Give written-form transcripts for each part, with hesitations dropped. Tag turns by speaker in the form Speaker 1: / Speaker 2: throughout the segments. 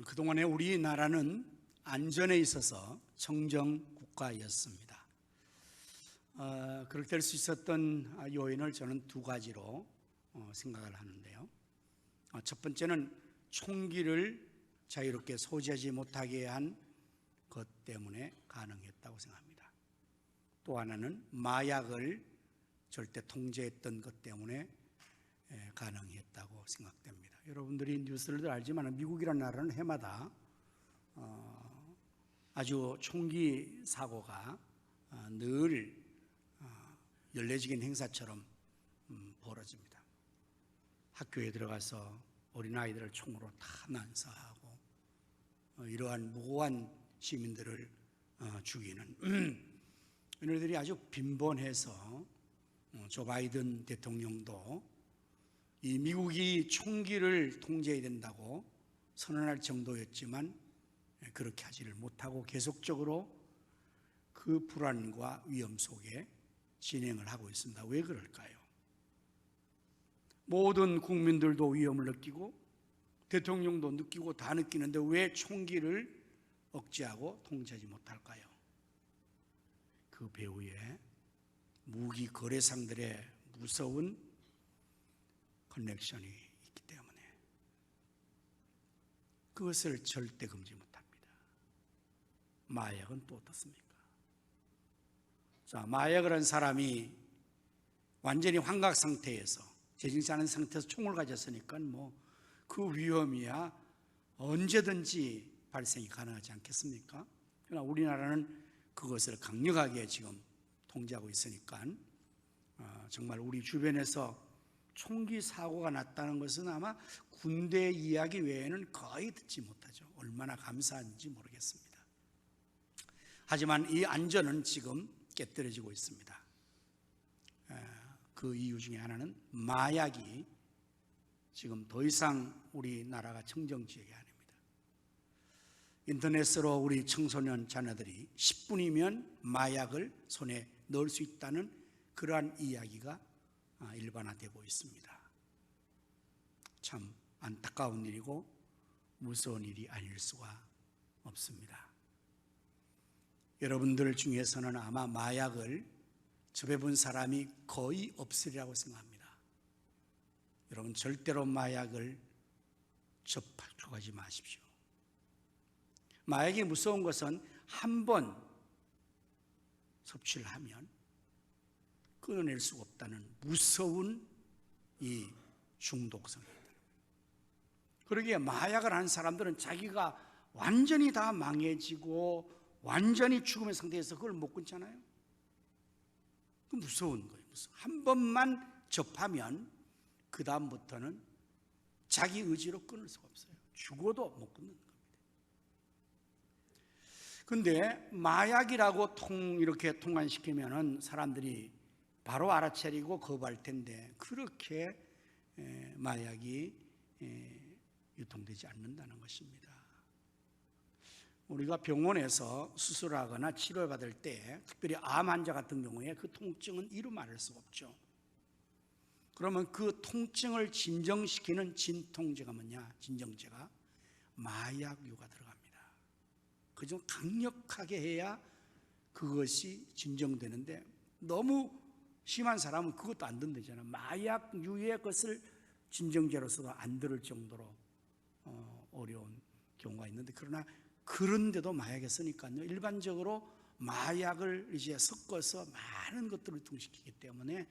Speaker 1: 그동안에 우리나라는 안전에 있어서 청정 국가였습니다. 그렇게 될 수 있었던 요인을 저는 두 가지로 생각을 하는데요. 첫 번째는 총기를 자유롭게 소지하지 못하게 한 것 때문에 가능했다고 생각합니다. 또 하나는 마약을 절대 통제했던 것 때문에 가능했다고 생각됩니다. 여러분들이 뉴스를 알지만 미국이라는 나라는 해마다 아주 총기 사고가 늘 연례적인 행사처럼 벌어집니다. 학교에 들어가서 어린아이들을 총으로 다 난사하고 이러한 무고한 시민들을 죽이는 이런 일들이 아주 빈번해서 조 바이든 대통령도 이 미국이 총기를 통제해야 된다고 선언할 정도였지만 그렇게 하지를 못하고 계속적으로 그 불안과 위험 속에 진행을 하고 있습니다. 왜 그럴까요? 모든 국민들도 위험을 느끼고 대통령도 느끼고 다 느끼는데 왜 총기를 억제하고 통제하지 못할까요? 그 배후에 무기 거래상들의 무서운 커넥션이 있기 때문에 그것을 절대 금지 못합니다. 마약은 또 어떻습니까? 자, 마약을 한 사람이 완전히 환각 상태에서 재증시 않은 상태에서 총을 가졌으니까 그 위험이야 언제든지 발생이 가능하지 않겠습니까? 그러나 우리나라는 그것을 강력하게 지금 통제하고 있으니까 정말 우리 주변에서 총기 사고가 났다는 것은 아마 군대 이야기 외에는 거의 듣지 못하죠. 얼마나 감사한지 모르겠습니다. 하지만 이 안전은 지금 깨뜨려지고 있습니다. 그 이유 중에 하나는 마약이 지금 더 이상 우리나라가 청정지역이 아닙니다. 인터넷으로 우리 청소년 자녀들이 10분이면 마약을 손에 넣을 수 있다는 그러한 이야기가 일반화되고 있습니다. 참 안타까운 일이고 무서운 일이 아닐 수가 없습니다. 여러분들 중에서는 아마 마약을 접해본 사람이 거의 없으리라고 생각합니다. 여러분 절대로 마약을 접하지 마십시오. 마약이 무서운 것은 한 번 섭취를 하면 끊어낼 수가 없다는 무서운 이 중독성입니다. 그러기에 마약을 하는 사람들은 자기가 완전히 다 망해지고 완전히 죽음의 상태에서 그걸 못 끊잖아요. 그 무서운 거예요. 한 번만 접하면 그 다음부터는 자기 의지로 끊을 수가 없어요. 죽어도 못 끊는 겁니다. 근데 마약이라고 이렇게 통한시키면은 사람들이 바로 알아차리고 거부할 텐데 그렇게 마약이 유통되지 않는다는 것입니다. 우리가 병원에서 수술하거나 치료받을 때 특별히 암 환자 같은 경우에 그 통증은 이루 말할 수가 없죠. 그러면 그 통증을 진정시키는 진통제가 뭐냐? 진정제가 마약류가 들어갑니다. 그중 강력하게 해야 그것이 진정되는데 너무 심한 사람은 그것도 안 된다잖아요. 마약류의 것을 진정제로서도 안 들을 정도로 어려운 경우가 있는데 그러나 그런데도 마약에 쓰니까요. 일반적으로 마약을 이제 섞어서 많은 것들을 유통시키기 때문에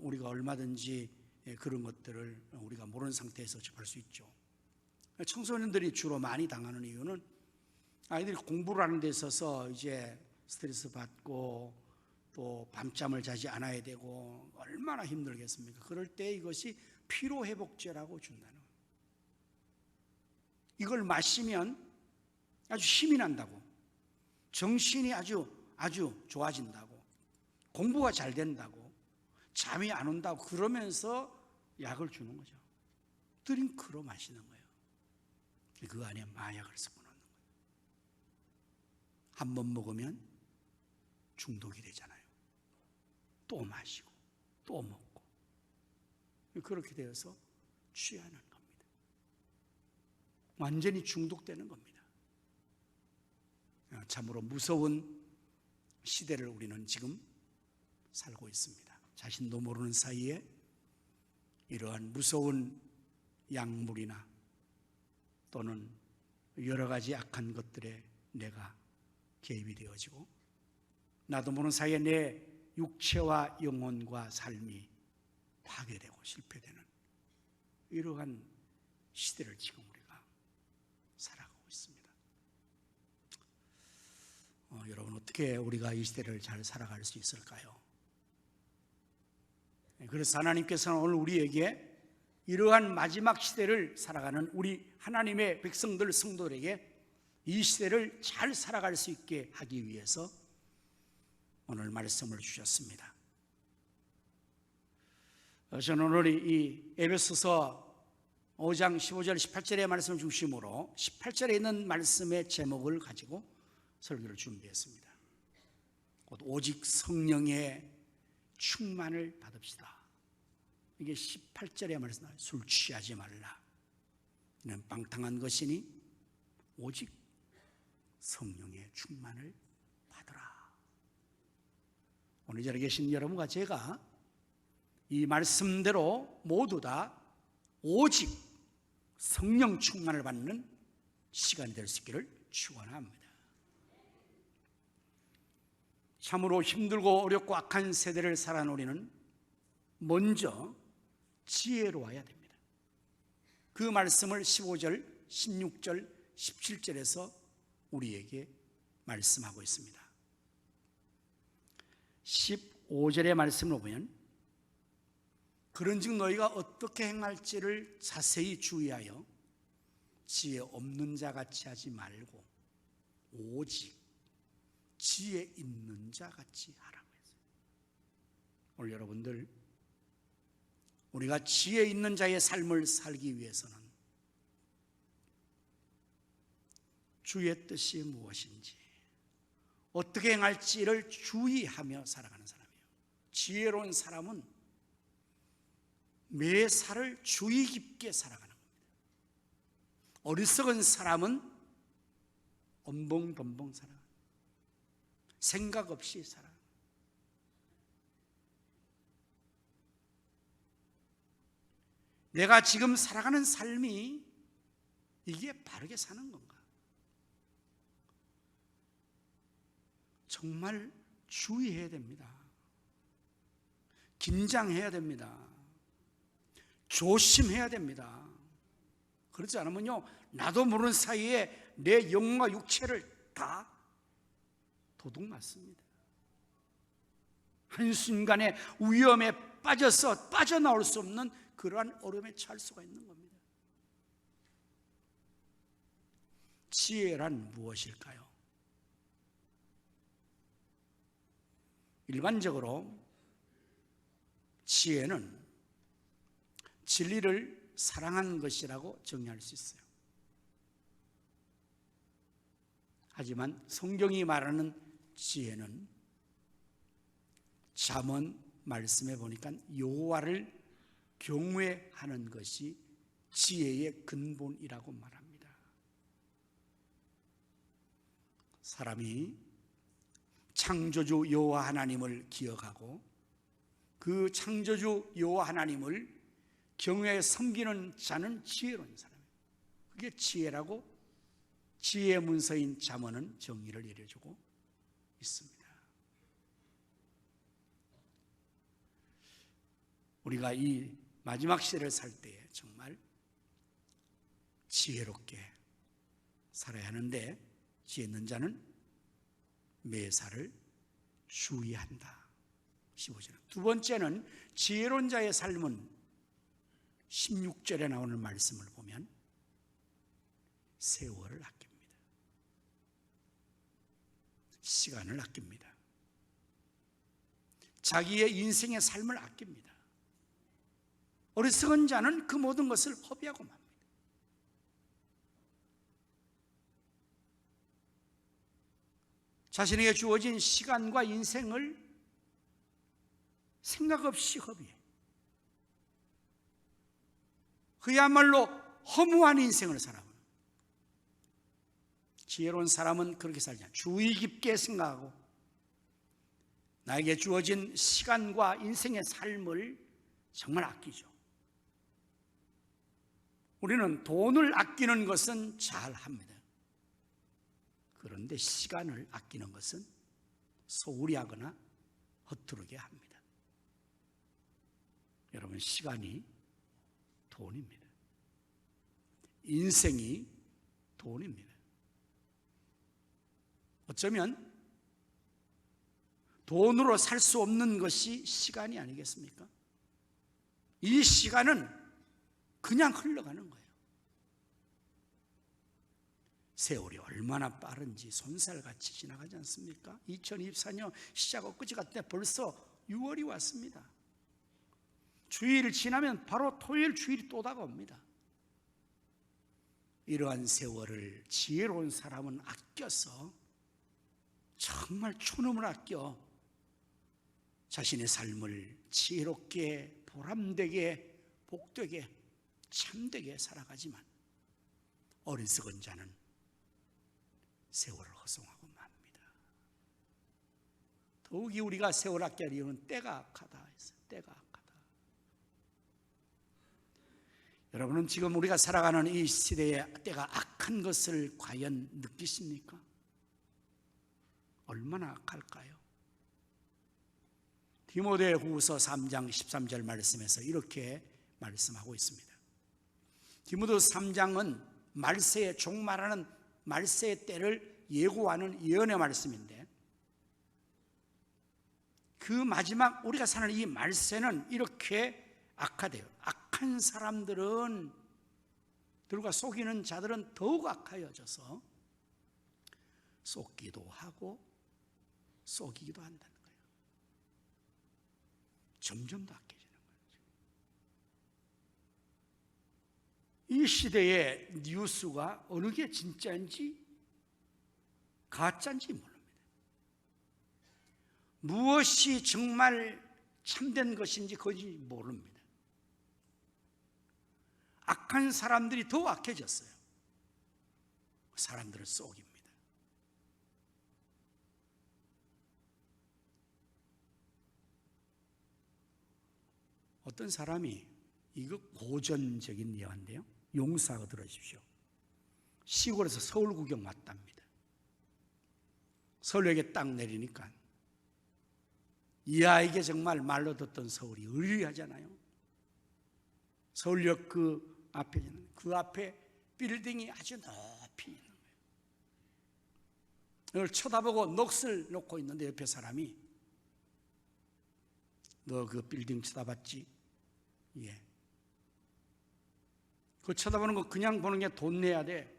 Speaker 1: 우리가 얼마든지 그런 것들을 우리가 모르는 상태에서 접할 수 있죠. 청소년들이 주로 많이 당하는 이유는 아이들이 공부를 하는 데 있어서 이제 스트레스 받고 또 밤잠을 자지 않아야 되고 얼마나 힘들겠습니까? 그럴 때 이것이 피로회복제라고 준다는 거예요. 이걸 마시면 아주 힘이 난다고, 정신이 아주 좋아진다고, 공부가 잘 된다고, 잠이 안 온다고 그러면서 약을 주는 거죠. 드링크로 마시는 거예요. 그 안에 마약을 섞어놓는 거예요. 한 번 먹으면 중독이 되잖아요. 또 마시고 또 먹고 그렇게 되어서 취하는 겁니다. 완전히 중독되는 겁니다. 참으로 무서운 시대를 우리는 지금 살고 있습니다. 자신도 모르는 사이에 이러한 무서운 약물이나 또는 여러 가지 악한 것들에 내가 개입이 되어지고 나도 모르는 사이에 내 육체와 영혼과 삶이 파괴되고 실패되는 이러한 시대를 지금 우리가 살아가고 있습니다. 여러분, 어떻게 우리가 이 시대를 잘 살아갈 수 있을까요? 그래서 하나님께서는 오늘 우리에게 이러한 마지막 시대를 살아가는 우리 하나님의 백성들, 성도들에게 이 시대를 잘 살아갈 수 있게 하기 위해서 오늘 말씀을 주셨습니다. 저는 오늘 이 에베소서 5장 15절 18절의 말씀을 중심으로 18절에 있는 말씀의 제목을 가지고 설교를 준비했습니다. 곧 오직 성령의 충만을 받읍시다. 이게 18절의 말씀, 술 취하지 말라. 이는 방탕한 것이니 오직 성령의 충만을 받으라. 오늘 이 자리에 계신 여러분과 제가 이 말씀대로 모두 다 오직 성령 충만을 받는 시간이 될 수 있기를 축원합니다. 참으로 힘들고 어렵고 악한 세대를 살아가는 우리는 먼저 지혜로워야 됩니다. 그 말씀을 15절, 16절, 17절에서 우리에게 말씀하고 있습니다. 15절의 말씀을 보면 그런즉 너희가 어떻게 행할지를 자세히 주의하여 지혜 없는 자 같이 하지 말고 오직 지혜 있는 자 같이 하라고 했어요. 오늘 여러분들, 우리가 지혜 있는 자의 삶을 살기 위해서는 주의 뜻이 무엇인지 어떻게 행할지를 주의하며 살아가는 사람이에요. 지혜로운 사람은 매 살을 주의 깊게 살아가는 겁니다. 어리석은 사람은 엄벙덤벙 살아가는 거예요. 생각 없이 살아가는 거예요. 내가 지금 살아가는 삶이 이게 바르게 사는 건가? 정말 주의해야 됩니다. 긴장해야 됩니다. 조심해야 됩니다. 그렇지 않으면요, 나도 모르는 사이에 내 영과 육체를 다 도둑맞습니다. 한순간에 위험에 빠져서 빠져나올 수 없는 그러한 어려움에 처할 수가 있는 겁니다. 지혜란 무엇일까요? 일반적으로 지혜는 진리를 사랑하는 것이라고 정의할 수 있어요. 하지만 성경이 말하는 지혜는 잠언 말씀에 보니까 여호와를 경외하는 것이 지혜의 근본이라고 말합니다. 사람이 창조주 여호와 하나님을 기억하고 그 창조주 여호와 하나님을 경외에 섬기는 자는 지혜로운 사람이에요. 그게 지혜라고 지혜의 문서인 잠언은 정의를 내려주고 있습니다. 우리가 이 마지막 시대를 살 때에 정말 지혜롭게 살아야 하는데 지혜 있는 자는 매사를 주의한다. 15절. 두 번째는 지혜로운 자의 삶은 16절에 나오는 말씀을 보면 세월을 아낍니다. 시간을 아낍니다. 자기의 인생의 삶을 아낍니다. 어리석은 자는 그 모든 것을 허비하고 맙니다. 자신에게 주어진 시간과 인생을 생각 없이 허비해. 그야말로 허무한 인생을 살아가는, 지혜로운 사람은 그렇게 살지 않아요. 주의 깊게 생각하고 나에게 주어진 시간과 인생의 삶을 정말 아끼죠. 우리는 돈을 아끼는 것은 잘합니다. 그런데 시간을 아끼는 것은 소홀히 하거나 허투루게 합니다. 여러분, 시간이 돈입니다. 인생이 돈입니다. 어쩌면 돈으로 살 수 없는 것이 시간이 아니겠습니까? 이 시간은 그냥 흘러가는 거예요. 세월이 얼마나 빠른지 손살같이 지나가지 않습니까? 2024년 시작 엊그제 같은 때 벌써 6월이 왔습니다. 주일 지나면 바로 토요일 주일이 또 다가옵니다. 이러한 세월을 지혜로운 사람은 아껴서 정말 촌음을 아껴 자신의 삶을 지혜롭게 보람되게 복되게 참되게 살아가지만 어리석은 자는 세월을 허송하고 맙니다. 더욱이 우리가 세월 아껴야 할 이유는 때가 악하다 했어요. 때가 악하다. 여러분은 지금 우리가 살아가는 이 시대의 때가 악한 것을 과연 느끼십니까? 얼마나 악할까요? 디모데후서 3장 13절 말씀에서 이렇게 말씀하고 있습니다. 디모데후서 3장은 말세의 종말하는 말세의 때를 예고하는 예언의 말씀인데, 그 마지막 우리가 사는 이 말세는 이렇게 악하대요. 악한 사람들은 들과 속이는 자들은 더욱 악하여져서 속기도 하고 속이기도 한다는 거예요. 점점 더 악해지는 거예요. 이 시대의 뉴스가 어느 게 진짜인지 가짜인지 모릅니다. 무엇이 정말 참된 것인지 거짓인지 모릅니다. 악한 사람들이 더 악해졌어요. 사람들을 속입니다. 어떤 사람이, 이거 고전적인 예화인데요, 용사가 들어주십시오. 시골에서 서울 구경 왔답니다. 서울역에 딱 내리니까 이야, 이게 정말 말로 듣던 서울이 의리하잖아요. 서울역 그 앞에 빌딩이 아주 높이 있는 거예요. 이걸 쳐다보고 넋을 놓고 있는데 옆에 사람이, 너 그 빌딩 쳐다봤지? 예. 그거 쳐다보는 거 그냥 보는 게 돈 내야 돼.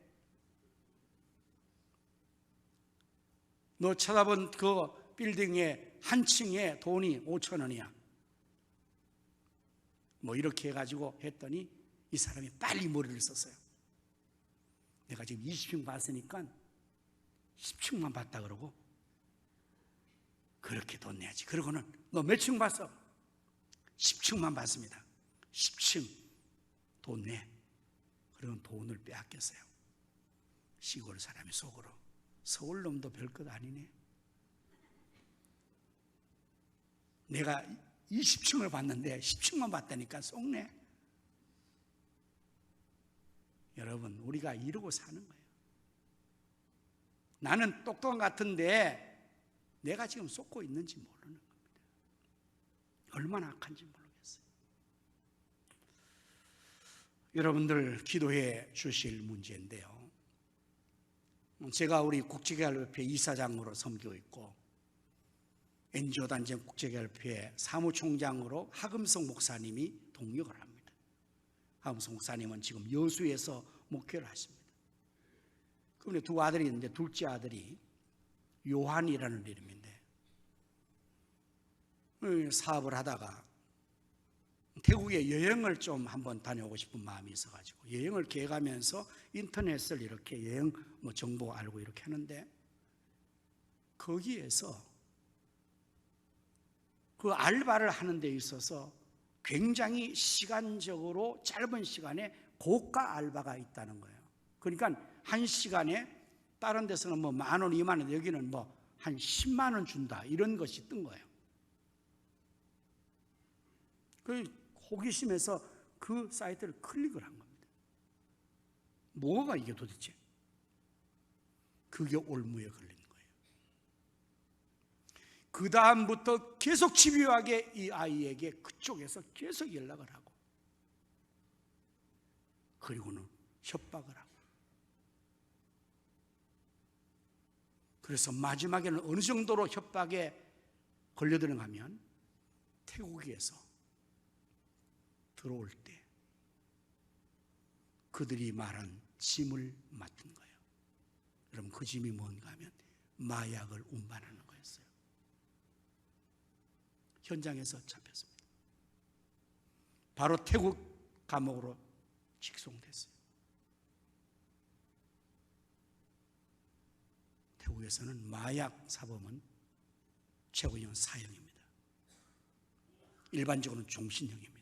Speaker 1: 너 쳐다본 그 빌딩의 한 층에 돈이 5,000원이야. 뭐 이렇게 해가지고 했더니 이 사람이 빨리 머리를 썼어요. 내가 지금 20층 봤으니까 10층만 봤다 그러고, 그렇게 돈 내야지. 그러고는 너 몇 층 봤어? 10층만 봤습니다. 10층 돈 내. 그러면 돈을 빼앗겼어요. 시골 사람이 속으로, 서울 놈도 별것 아니네. 내가 20층을 봤는데 10층만 봤다니까 속네. 여러분, 우리가 이러고 사는 거예요. 나는 똑똑한 것 같은데 내가 지금 속고 있는지 모르는 겁니다. 얼마나 악한지 모르겠어요. 여러분들 기도해 주실 문제인데요, 제가 우리 국제개발협회 이사장으로 섬기고 있고 NGO 단체 국제개발협회 사무총장으로 하금석 목사님이 동역을 합니다. 하금석 목사님은 지금 여수에서 목회를 하십니다. 그런데 두 아들이 있는데, 둘째 아들이 요한이라는 이름인데, 사업을 하다가 태국에 여행을 좀 한번 다녀오고 싶은 마음이 있어가지고 여행을 계획하면서 인터넷을 이렇게 여행 정보 알고 이렇게 하는데, 거기에서 그 알바를 하는 데 있어서 굉장히 시간적으로 짧은 시간에 고가 알바가 있다는 거예요. 그러니까 한 시간에 다른 데서는 뭐 10,000원, 20,000원, 여기는 뭐 한 10만 원 준다, 이런 것이 뜬 거예요. 그 호기심에서 그 사이트를 클릭을 한 겁니다. 뭐가 이게 도대체? 그게 올무에 걸린 거예요. 그 다음부터 계속 집요하게 이 아이에게 그쪽에서 계속 연락을 하고, 그리고는 협박을 하고, 그래서 마지막에는 어느 정도로 협박에 걸려드는가 하면 태국에서 들어올 때 그들이 말한 짐을 맡은 거예요. 그럼 그 짐이 뭔가 하면 마약을 운반하는 거였어요. 현장에서 잡혔습니다. 바로 태국 감옥으로 직송됐어요. 태국에서는 마약 사범은 최고형 사형입니다. 일반적으로는 종신형입니다.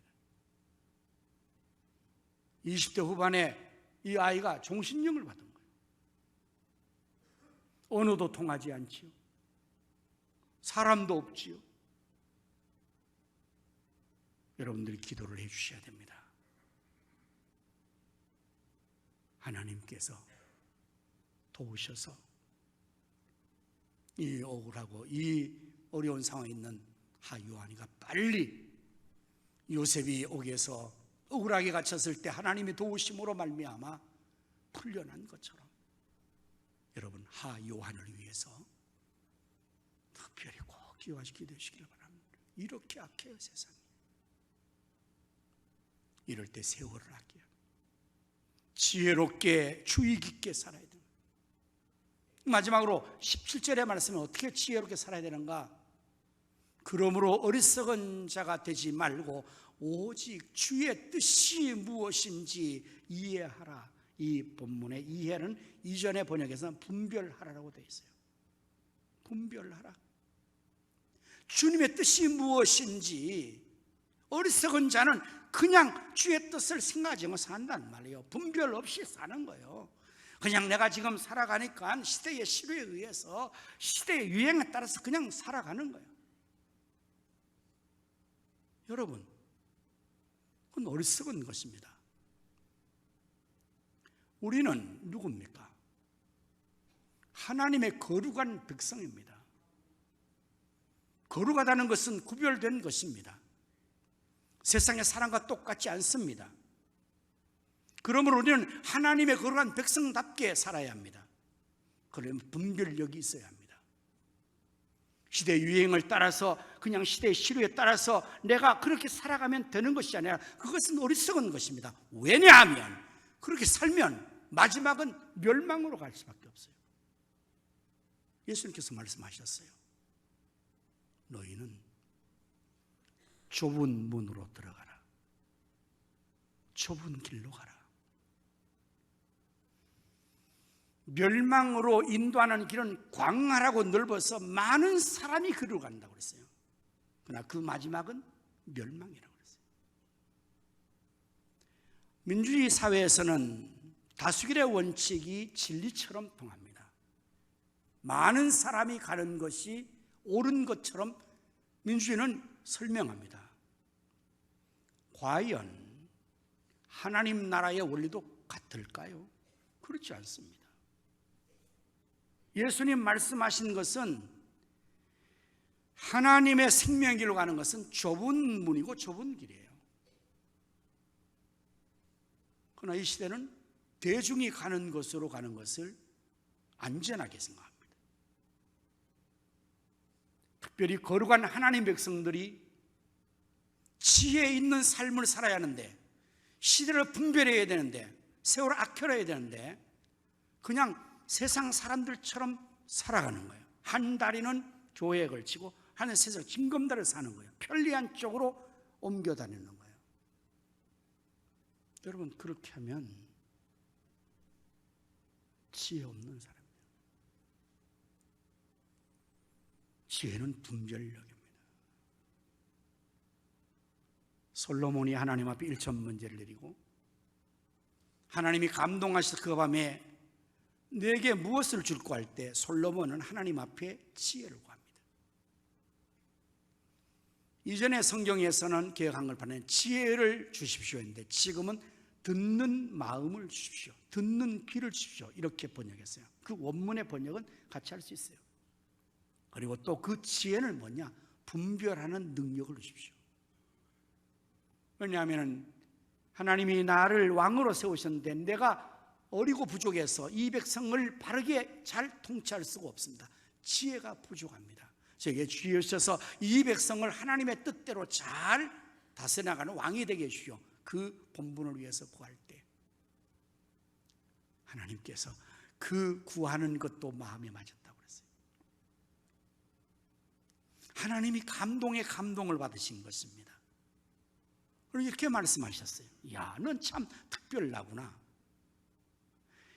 Speaker 1: 20대 후반에 이 아이가 종신형을 받은 거예요. 언어도 통하지 않지요. 사람도 없지요. 여러분들이 기도를 해 주셔야 됩니다. 하나님께서 도우셔서 이 억울하고 이 어려운 상황에 있는 하요한이가 빨리 요셉이 옥에서 억울하게 갇혔을 때 하나님이 도우심으로 말미암아 풀려난 것처럼 여러분 하요한을 위해서 특별히 꼭 기도하시 기도하시길 바랍니다. 이렇게 악해요, 세상이. 이럴 때 세월을 아껴야 지혜롭게 주의 깊게 살아야 됩니다. 마지막으로 17절의 말씀은 어떻게 지혜롭게 살아야 되는가? 그러므로 어리석은 자가 되지 말고 오직 주의 뜻이 무엇인지 이해하라. 이 본문의 이해는 이전의 번역에서는 분별하라라고 되어 있어요. 분별하라. 주님의 뜻이 무엇인지. 어리석은 자는 그냥 주의 뜻을 생각하지 않고 산다는 말이에요. 분별 없이 사는 거예요. 그냥 내가 지금 살아가니까 시대의 시류에 의해서 시대의 유행에 따라서 그냥 살아가는 거예요. 여러분, 그건 어리석은 것입니다. 우리는 누굽니까? 하나님의 거룩한 백성입니다. 거룩하다는 것은 구별된 것입니다. 세상의 사람과 똑같지 않습니다. 그러므로 우리는 하나님의 거룩한 백성답게 살아야 합니다. 그러면 분별력이 있어야 합니다. 시대 유행을 따라서 그냥 시대의 시류에 따라서 내가 그렇게 살아가면 되는 것이 아니라 그것은 어리석은 것입니다. 왜냐하면 그렇게 살면 마지막은 멸망으로 갈 수밖에 없어요. 예수님께서 말씀하셨어요. 너희는 좁은 문으로 들어가라. 좁은 길로 가라. 멸망으로 인도하는 길은 광활하고 넓어서 많은 사람이 그리로 간다고 그랬어요. 그러나 그 마지막은 멸망이라고 그랬어요. 민주주의 사회에서는 다수결의 원칙이 진리처럼 통합니다. 많은 사람이 가는 것이 옳은 것처럼 민주주의는 설명합니다. 과연 하나님 나라의 원리도 같을까요? 그렇지 않습니다. 예수님 말씀하신 것은 하나님의 생명의 길로 가는 것은 좁은 문이고 좁은 길이에요. 그러나 이 시대는 대중이 가는 것으로 가는 것을 안전하게 생각합니다. 특별히 거룩한 하나님 백성들이 지혜 있는 삶을 살아야 하는데, 시대를 분별해야 되는데, 세월을 아껴야 되는데 그냥 세상 사람들처럼 살아가는 거예요. 한 다리는 교회에 걸치고 하는 세상 징검다리를 사는 거예요. 편리한 쪽으로 옮겨 다니는 거예요. 여러분, 그렇게 하면 지혜 없는 사람이에요. 지혜는 분별력입니다. 솔로몬이 하나님 앞에 1천 번제를 드리고 하나님이 감동하셔서 그 밤에 내게 무엇을 줄까 할 때 솔로몬은 하나님 앞에 지혜를 구합니다. 이전에 성경에서는 개혁 한글판에 지혜를 주십시오 했는데 지금은 듣는 마음을 주십시오, 듣는 귀를 주십시오 이렇게 번역했어요. 그 원문의 번역은 같이 할 수 있어요. 그리고 또 그 지혜는 뭐냐? 분별하는 능력을 주십시오. 왜냐하면 하나님이 나를 왕으로 세우셨는데 내가 어리고 부족해서 이 백성을 바르게 잘 통치할 수가 없습니다. 지혜가 부족합니다. 저에게 주여 주셔서 이 백성을 하나님의 뜻대로 잘 다스려나가는 왕이 되게 해주시오. 그 본분을 위해서 구할 때 하나님께서 그 구하는 것도 마음에 맞았다고 그랬어요. 하나님이 감동에 감동을 받으신 것입니다. 그리고 이렇게 말씀하셨어요. 야, 넌 참 특별하구나.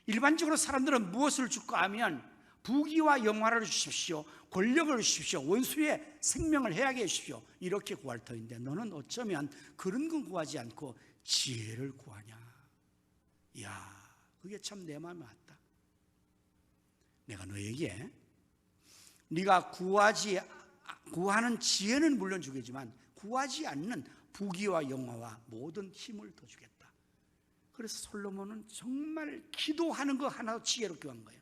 Speaker 1: 일반적으로 사람들은 무엇을 줄까 하면 부귀와 영화를 주십시오, 권력을 주십시오, 원수의 생명을 해하게 해주십시오 이렇게 구할 터인데 너는 어쩌면 그런 건 구하지 않고 지혜를 구하냐. 이야, 그게 참 내 마음에 왔다. 내가 너에게 네가 구하는 지혜는 물론 주겠지만 구하지 않는 부귀와 영화와 모든 힘을 더 주겠다. 그래서 솔로몬은 정말 기도하는 거 하나도 지혜롭게 구한 거예요.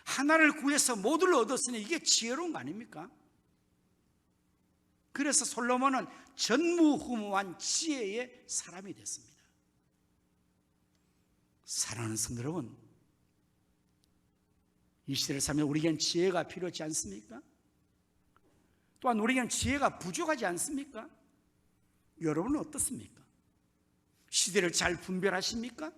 Speaker 1: 하나를 구해서 모두를 얻었으니 이게 지혜로운 거 아닙니까? 그래서 솔로몬은 전무후무한 지혜의 사람이 됐습니다. 사랑하는 성도 여러분, 이 시대를 살면 우리에겐 지혜가 필요하지 않습니까? 또한 우리에겐 지혜가 부족하지 않습니까? 여러분은 어떻습니까? 시대를 잘 분별하십니까?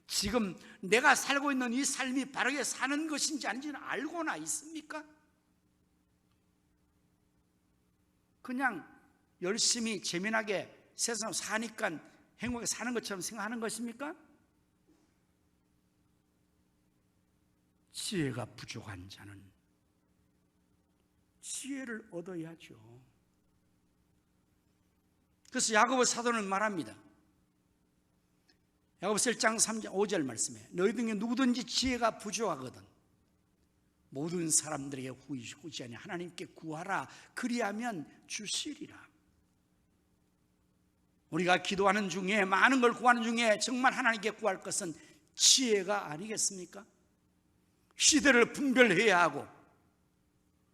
Speaker 1: 지금 내가 살고 있는 이 삶이 바르게 사는 것인지 아닌지는 알고나 있습니까? 그냥 열심히 재미나게 세상을 사니까 행복하게 사는 것처럼 생각하는 것입니까? 지혜가 부족한 자는 지혜를 얻어야죠. 그래서 야고보 사도는 말합니다. 야고보서 1장 3절 5절 말씀에 너희 중에 누구든지 지혜가 부족하거든 모든 사람들에게 후지하니 하나님께 구하라 그리하면 주시리라. 우리가 기도하는 중에 많은 걸 구하는 중에 정말 하나님께 구할 것은 지혜가 아니겠습니까? 시대를 분별해야 하고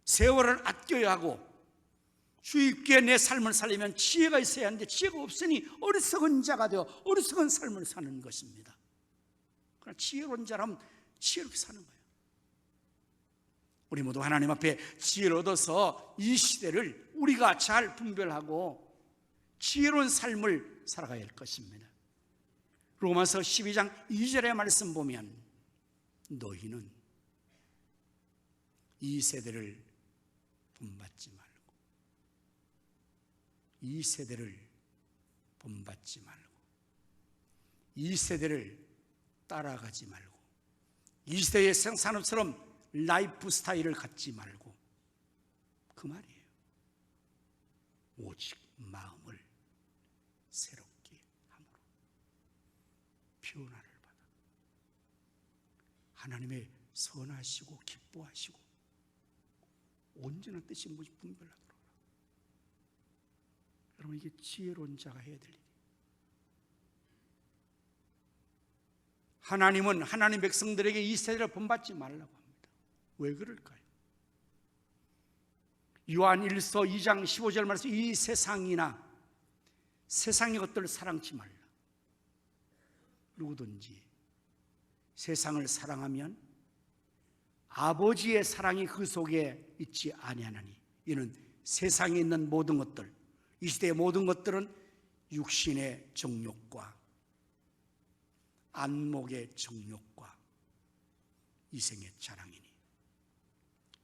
Speaker 1: 세월을 아껴야 하고 주입게 내 삶을 살려면 지혜가 있어야 하는데 지혜가 없으니 어리석은 자가 되어 어리석은 삶을 사는 것입니다. 그러나 지혜로운 자라면 지혜롭게 사는 거예요. 우리 모두 하나님 앞에 지혜를 얻어서 이 시대를 우리가 잘 분별하고 지혜로운 삶을 살아가야 할 것입니다. 로마서 12장 2절의 말씀 보면 너희는 이 세대를 본받지 말고 이 세대를 본받지 말고 이 세대를 따라가지 말고 이 시대의 생산업처럼 라이프 스타일을 갖지 말고 그 말이에요. 오직 마음을 새롭게 함으로 변화를 받아 하나님의 선하시고 기뻐하시고 온전한 뜻이 무엇이 분별하도록 여러분 이게 지혜로운 자가 해야 될 일이에요. 하나님은 하나님 백성들에게 이 세대를 본받지 말라고 합니다. 왜 그럴까요? 요한 1서 2장 15절 말씀 이 세상이나 세상의 것들을 사랑치 말라. 누구든지 세상을 사랑하면 아버지의 사랑이 그 속에 있지 아니하나니 이는 세상에 있는 모든 것들 이 시대의 모든 것들은 육신의 정욕과 안목의 정욕과 이생의 자랑이니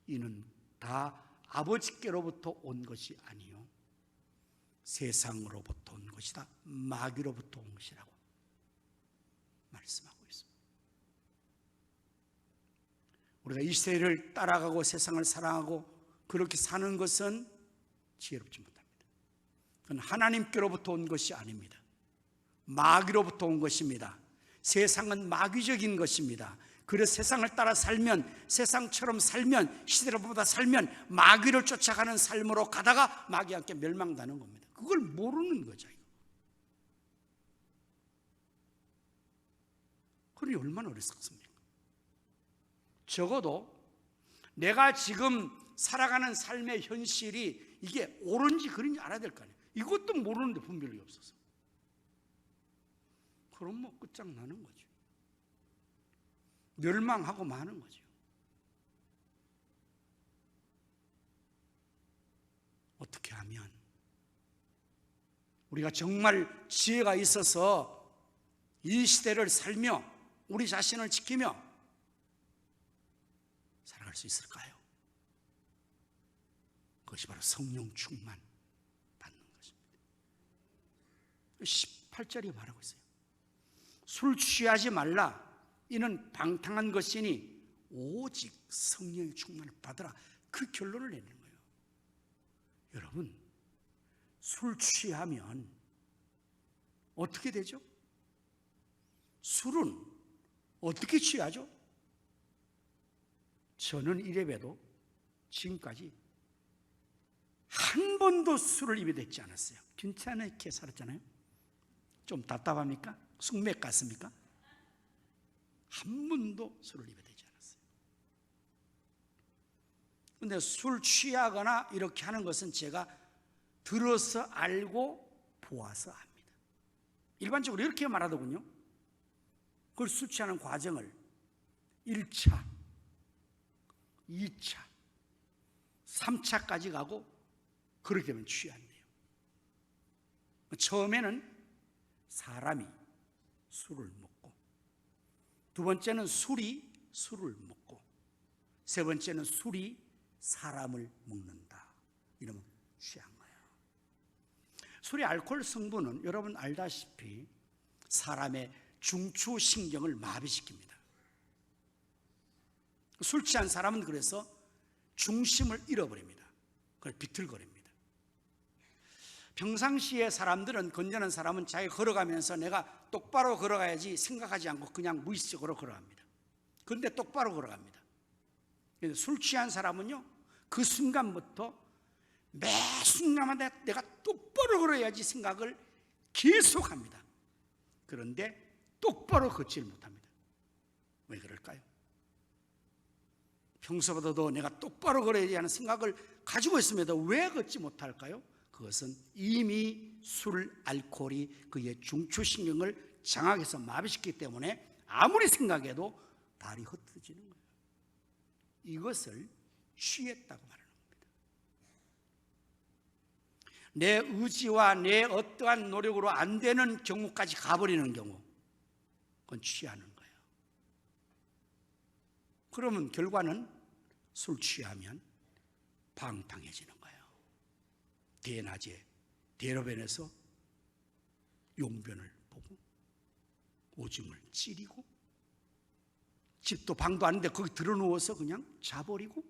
Speaker 1: 이는 다 아버지께로부터 온 것이 아니요 세상으로부터 온 것이다 마귀로부터 온 것이라고 말씀하고 있습니다. 우리가 이 시대를 따라가고 세상을 사랑하고 그렇게 사는 것은 지혜롭지 못합니다. 그건 하나님께로부터 온 것이 아닙니다. 마귀로부터 온 것입니다. 세상은 마귀적인 것입니다. 그래서 세상을 따라 살면, 세상처럼 살면, 시대로보다 살면 마귀를 쫓아가는 삶으로 가다가 마귀와 함께 멸망하는 겁니다. 그걸 모르는 거죠. 그러니 얼마나 어리석습니까? 적어도 내가 지금 살아가는 삶의 현실이 이게 옳은지 그른지 알아야 될 거 아니에요. 이것도 모르는데 분별력이 없어서. 그럼 뭐 끝장나는 거죠. 멸망하고 마는 거죠. 어떻게 하면 우리가 정말 지혜가 있어서 이 시대를 살며 우리 자신을 지키며 살아갈 수 있을까요? 그것이 바로 성령 충만 받는 것입니다. 18절이 말하고 있어요. 술 취하지 말라. 이는 방탕한 것이니 오직 성령의 충만을 받으라. 그 결론을 내는 거예요. 여러분, 술 취하면 어떻게 되죠? 술은 어떻게 취하죠? 저는 이래봬도 지금까지 한 번도 술을 입에 댔지 않았어요. 괜찮게 살았잖아요. 좀 답답합니까? 숙맥 같습니까? 한 번도 술을 입에 대지 않았어요. 그런데 술 취하거나 이렇게 하는 것은 제가 들어서 알고 보아서 압니다. 일반적으로 이렇게 말하더군요. 그걸 술 취하는 과정을 1차, 2차, 3차까지 가고 그렇게 되면 취한대요. 처음에는 사람이 술을 먹고, 두 번째는 술이 술을 먹고, 세 번째는 술이 사람을 먹는다. 이러면 취한 거예요. 술의 알코올 성분은 여러분 알다시피 사람의 중추신경을 마비시킵니다. 술 취한 사람은 그래서 중심을 잃어버립니다. 그걸 비틀거립니다. 평상시에 사람들은, 건전한 사람은 자기가 걸어가면서 내가 똑바로 걸어가야지 생각하지 않고 그냥 무의식적으로 걸어갑니다. 그런데 똑바로 걸어갑니다. 그런데 술 취한 사람은요, 그 순간부터 매 순간마다 내가 똑바로 걸어야지 생각을 계속합니다. 그런데 똑바로 걷지를 못합니다. 왜 그럴까요? 평소보다도 내가 똑바로 걸어야지 하는 생각을 가지고 있음에도 왜 걷지 못할까요? 그것은 이미 술, 알코올이 그의 중추신경을 장악해서 마비시키기 때문에 아무리 생각해도 발이 흩어지는 거예요. 이것을 취했다고 말하는 겁니다. 내 의지와 내 어떠한 노력으로 안 되는 경우까지 가버리는 경우, 그건 취하는 거예요. 그러면 결과는 술 취하면 방탕해지는 거예요. 대낮에 대로변에서 용변을 보고 오줌을 찌리고, 집도 방도 아닌데 거기 들어누워서 그냥 자버리고,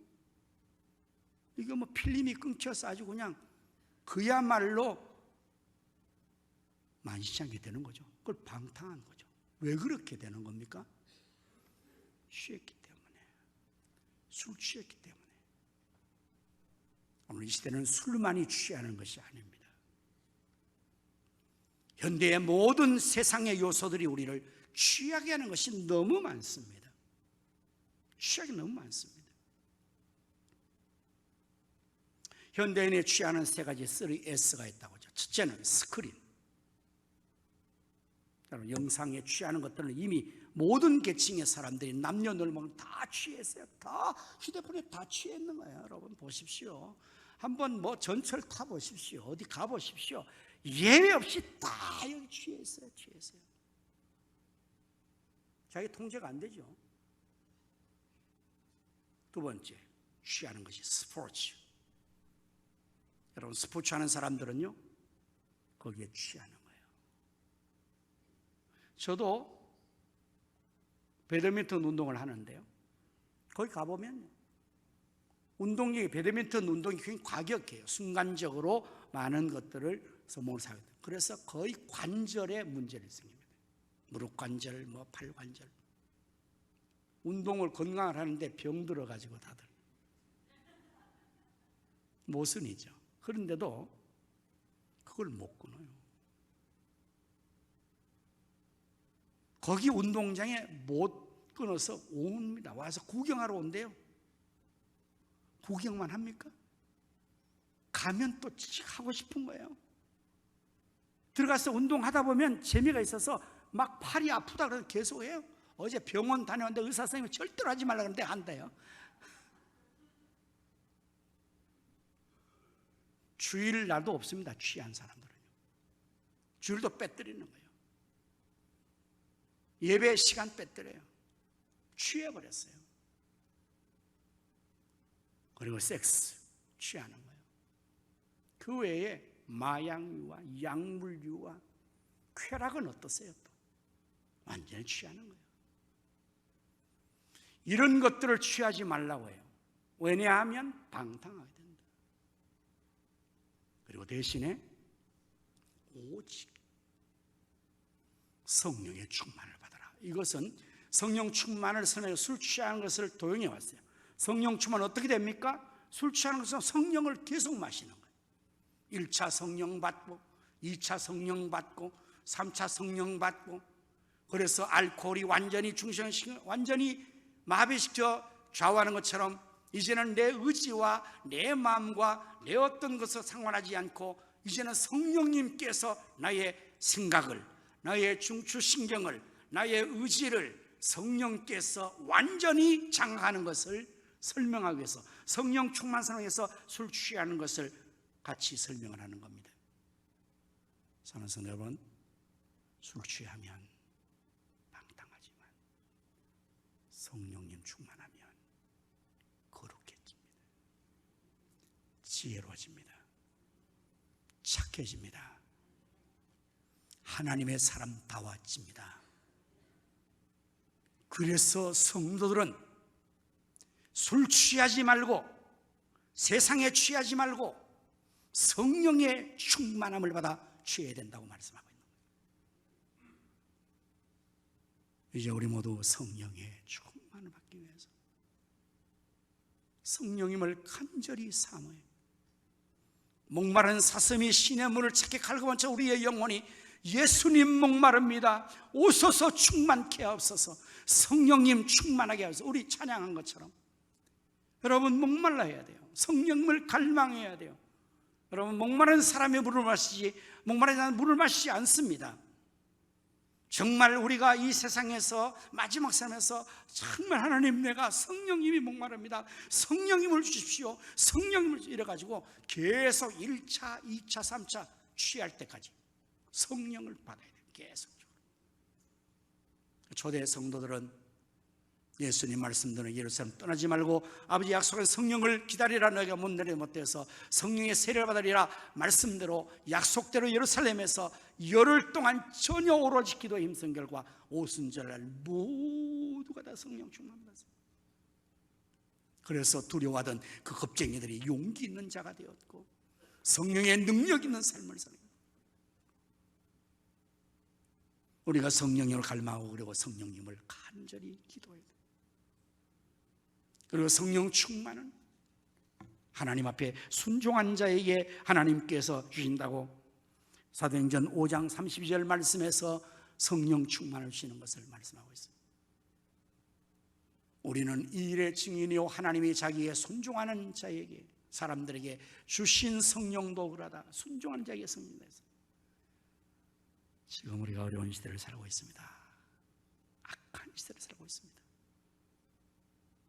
Speaker 1: 이게 뭐 필름이 끊겨서 아주 그냥 그야말로 만시장게 되는 거죠. 그걸 방탕한 거죠. 왜 그렇게 되는 겁니까? 취했기 때문에, 술 취했기 때문에. 오늘 이 시대는 술만이 취하는 것이 아닙니다. 현대의 모든 세상의 요소들이 우리를 취하게 하는 것이 너무 많습니다. 취하게 너무 많습니다. 현대인이 취하는 세 가지 3S가 있다고 하죠. 첫째는 스크린. 영상에 취하는 것들은 이미 모든 계층의 사람들이 남녀노소 다 취했어요. 다 휴대폰에 다 취했는 거예요. 여러분 보십시오. 한번 뭐 전철 타보십시오. 어디 가보십시오. 예외 없이 다 여기 취했어요. 자기 통제가 안 되죠. 두 번째, 취하는 것이 스포츠. 여러분 스포츠 하는 사람들은요, 거기에 취하는 거예요. 저도 배드민턴 운동을 하는데요, 거기 가보면 운동이, 배드민턴 운동이 굉장히 과격해요. 순간적으로 많은 것들을 소모를 사게 돼요. 그래서 거의 관절에 문제를 생깁니다. 무릎 관절, 팔 관절. 운동을 건강을 하는데 병 들어가지고 다들 모순이죠. 그런데도 그걸 못 끊어요. 거기 운동장에 못 끊어서 옵니다. 와서 구경하러 온대요. 구경만 합니까? 가면 또 하고 싶은 거예요. 들어가서 운동하다 보면 재미가 있어서 막 팔이 아프다 그래서 계속해요. 어제 병원 다녀왔는데 의사 선생님이 절대로 하지 말라 그러는데 한대요. 주일날도 없습니다. 취한 사람들은요. 주일도 빼뜨리는 거예요. 예배 시간 빼뜨려요. 취해버렸어요. 그리고 섹스 취하는 거예요. 그 외에 마약류와 약물류와 쾌락은 어떠세요? 또 완전히 취하는 거예요. 이런 것들을 취하지 말라고 해요. 왜냐하면 방탕하게 된다. 그리고 대신에 오직 성령의 충만을 받아라. 이것은 성령 충만을 선언해 술 취하는 것을 도용해 왔어요. 성령 충만은 어떻게 됩니까? 술 취하는 것은 성령을 계속 마시는 거예요. 1차 성령 받고 2차 성령 받고 3차 성령 받고, 그래서 알코올이 완전히 중성시켜 완전히 마비시켜 좌우하는 것처럼 이제는 내 의지와 내 마음과 내 어떤 것을 상관하지 않고 이제는 성령님께서 나의 생각을, 나의 중추신경을, 나의 의지를 성령께서 완전히 장악하는 것을 설명하기 위해서 성령 충만 상황에서 술 취하는 것을 같이 설명을 하는 겁니다. 사랑하는 성도 여러분, 술 취하면 방탕하지만 성령님 충만하면 거룩해집니다. 지혜로워집니다. 착해집니다. 하나님의 사람다워집니다. 그래서 성도들은 술 취하지 말고 세상에 취하지 말고 성령의 충만함을 받아 취해야 된다고 말씀하고 있는 거예요. 이제 우리 모두 성령의 충만을 받기 위해서 성령님을 간절히 사모해 목마른 사슴이 신의 문을 찾게 갈구한 저 우리의 영혼이 예수님 목마릅니다. 오소서 충만케 하옵소서. 성령님 충만하게 하옵소서. 우리 찬양한 것처럼 여러분 목말라야 돼요. 성령님을 갈망해야 돼요. 여러분 목마른 사람이 물을 마시지 목마른 자는 물을 마시지 않습니다. 정말 우리가 이 세상에서 마지막 삶에서 정말 하나님 내가 성령님이 목마릅니다. 성령님을 주십시오. 성령님을 이래가지고 계속 1차, 2차, 3차 취할 때까지 성령을 받아야 돼요. 계속적으로. 초대 성도들은 예수님 말씀대로 예루살렘 떠나지 말고 아버지 약속한 성령을 기다리라. 너희가 못 내려 못해서 성령의 세례를 받으리라 말씀대로 약속대로 예루살렘에서 열흘 동안 전혀 오로지 기도에 힘쓴 결과 오순절날 모두가 다 성령 충만받았어요. 그래서 두려워하던 그 겁쟁이들이 용기 있는 자가 되었고 성령의 능력 있는 삶을 살고, 우리가 성령님을 갈망하고 그리고 성령님을 간절히 기도해야 돼요. 그리고 성령 충만은 하나님 앞에 순종한 자에게 하나님께서 주신다고 사도행전 5장 32절 말씀에서 성령 충만을 주시는 것을 말씀하고 있습니다. 우리는 이 일의 증인이요 하나님이 자기에 순종하는 자에게 사람들에게 주신 성령도 그러다 순종하는 자에게 성령이 있습니다. 지금 우리가 어려운 시대를 살고 있습니다. 악한 시대를 살고 있습니다.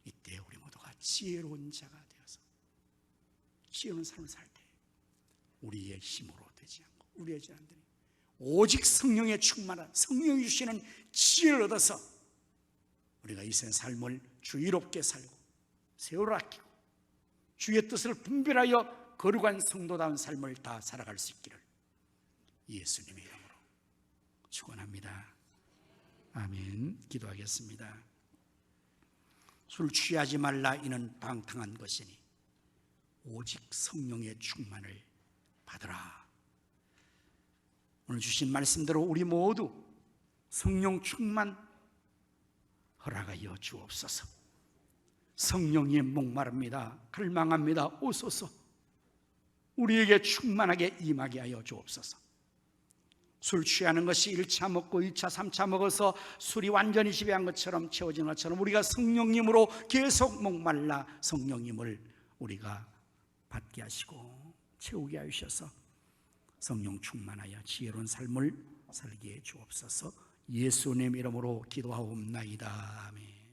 Speaker 1: 이때 우리 모두가 지혜로운 자가 되어서 지혜로운 삶을 살 때 우리의 힘으로 되지 않고 우리의 죄안들이 오직 성령의 충만한 성령이 주시는 지혜를 얻어서 우리가 이 세상 삶을 주의롭게 살고 세월을 아끼고 주의 뜻을 분별하여 거룩한 성도다운 삶을 다 살아갈 수 있기를 예수님의 이름으로 축원합니다. 아멘. 기도하겠습니다. 술 취하지 말라. 이는 방탕한 것이니 오직 성령의 충만을 받으라. 오늘 주신 말씀대로 우리 모두 성령 충만 허락하여 주옵소서. 성령이 목마릅니다. 갈망합니다. 오소서. 우리에게 충만하게 임하게 하여 주옵소서. 술 취하는 것이 1차 먹고 2차 3차 먹어서 술이 완전히 지배한 것처럼 채워진 것처럼 우리가 성령님으로 계속 목말라 성령님을 우리가 받게 하시고 채우게 하셔서 성령 충만하여 지혜로운 삶을 살게 해 주옵소서. 예수님 이름으로 기도하옵나이다. 아멘.